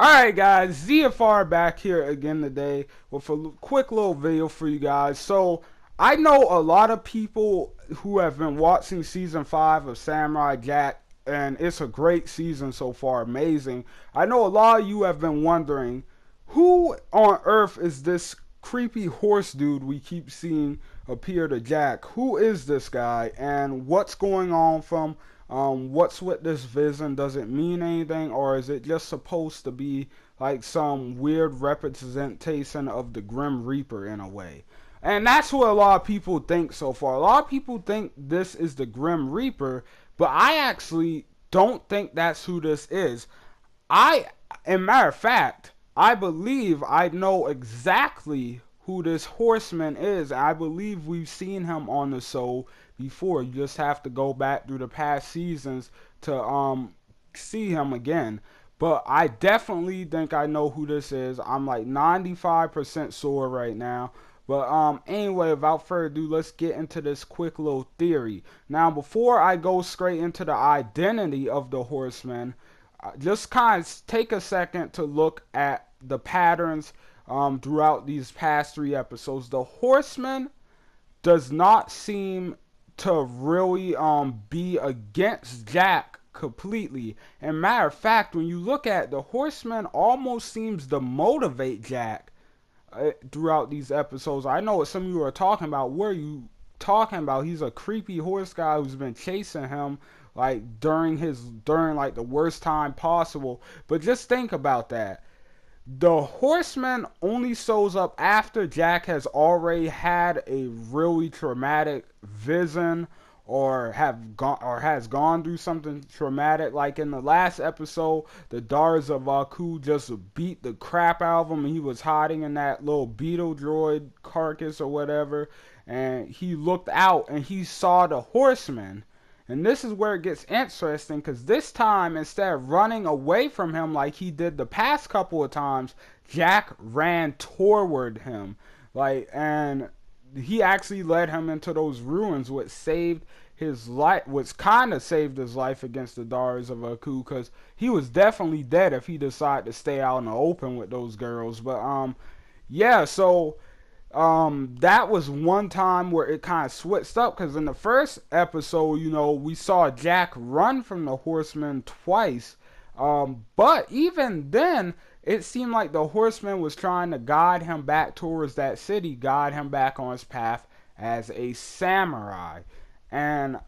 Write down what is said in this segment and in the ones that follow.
Alright guys, ZFR back here again today with a quick little video for you guys. So, I know a lot of people who have been watching season 5 of Samurai Jack, and it's a great season so far, amazing. I know a lot of you have been wondering, who on earth is this creepy horse dude we keep seeing appear to Jack? Who is this guy, and what's going on from what's with this vision? Does it mean anything, or is it just supposed to be like some weird representation of the Grim Reaper in a way? And that's what a lot of people think so far. A lot of people think this is the Grim Reaper, but I actually don't think that's who this is. In matter of fact, I believe I know exactly who this Horseman is. I believe we've seen him on the show before. You just have to go back through the past seasons to see him again. But I definitely think I know who this is. I'm like 95% sure right now. But anyway, without further ado, let's get into this quick little theory. Now, before I go straight into the identity of the Horseman, just kind of take a second to look at the patterns throughout these past 3 episodes. The Horseman does not seem to really be against Jack completely. And matter of fact, when you look at it, the Horseman almost seems to motivate Jack throughout these episodes. I know what some of you are talking about. What are you talking about? He's a creepy horse guy who's been chasing him like during like the worst time possible. But just think about that. The Horseman only shows up after Jack has already had a really traumatic vision or has gone through something traumatic. Like in the last episode, the Daughters of Aku just beat the crap out of him, and he was hiding in that little beetle droid carcass or whatever, and he looked out and he saw the Horseman. And this is where it gets interesting, because this time, instead of running away from him like he did the past couple of times, Jack ran toward him. And he actually led him into those ruins, which saved his life, which kind of saved his life against the Daughters of Aku, because he was definitely dead if he decided to stay out in the open with those girls. But yeah, so that was one time where it kind of switched up, because in the first episode, we saw Jack run from the Horseman twice, but even then it seemed like the Horseman was trying to guide him back towards that city, guide him back on his path as a samurai. And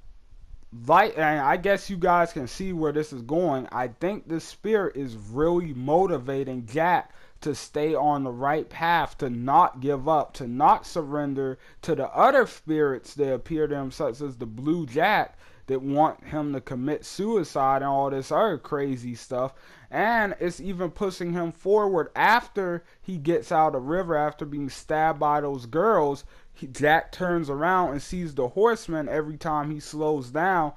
I guess you guys can see where this is going. I think the spirit is really motivating Jack to stay on the right path, to not give up, to not surrender to the other spirits that appear to him, such as the Blue Jack, that want him to commit suicide and all this other crazy stuff. And it's even pushing him forward after he gets out of the river, after being stabbed by those girls. Jack turns around and sees the Horseman. Every time he slows down,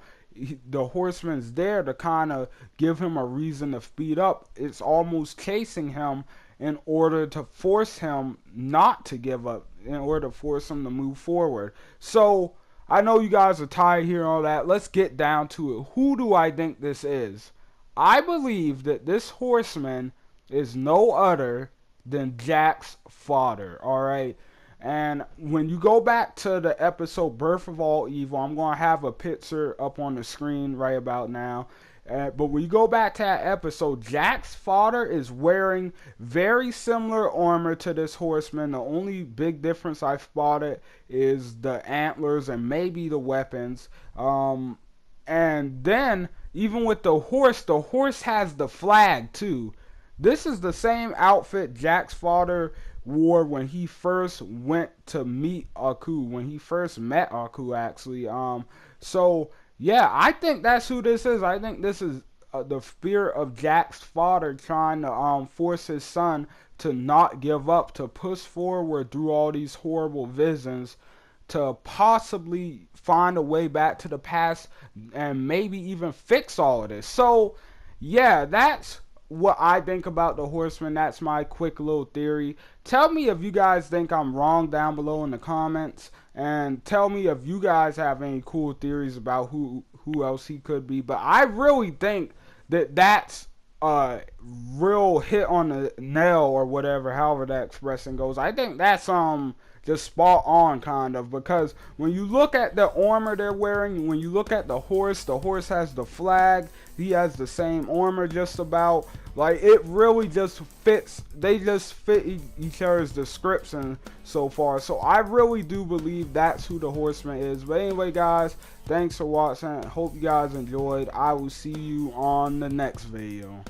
the Horseman's there to kind of give him a reason to speed up. It's almost chasing him in order to force him not to give up, in order to force him to move forward. So, I know you guys are tired of hearing all that. Let's get down to it. Who do I think this is? I believe that this Horseman is no other than Jack's father, alright? And when you go back to the episode Birth of All Evil, I'm going to have a picture up on the screen right about now. But when you go back to that episode, Jack's father is wearing very similar armor to this Horseman. The only big difference I spotted is the antlers and maybe the weapons. And then, even with the horse has the flag too. This is the same outfit Jack's father wore when he first went to meet Aku, when he first met Aku, actually. So yeah, I think that's who this is. I think this is the spirit of Jack's father trying to force his son to not give up, to push forward through all these horrible visions, to possibly find a way back to the past and maybe even fix all of this. So yeah, that's what I think about the Horseman. That's my quick little theory. Tell me if you guys think I'm wrong down below in the comments, and tell me if you guys have any cool theories about who else he could be. But I really think that that's uh real hit on the nail or whatever, however that expression goes. I think that's just spot on kind of, because when you look at the armor they're wearing, when you look at the horse has the flag, he has the same armor just about. Like, it really just fits. They just fit each other's description so far. So I really do believe that's who the Horseman is. But anyway, guys, thanks for watching. Hope you guys enjoyed. I will see you on the next video.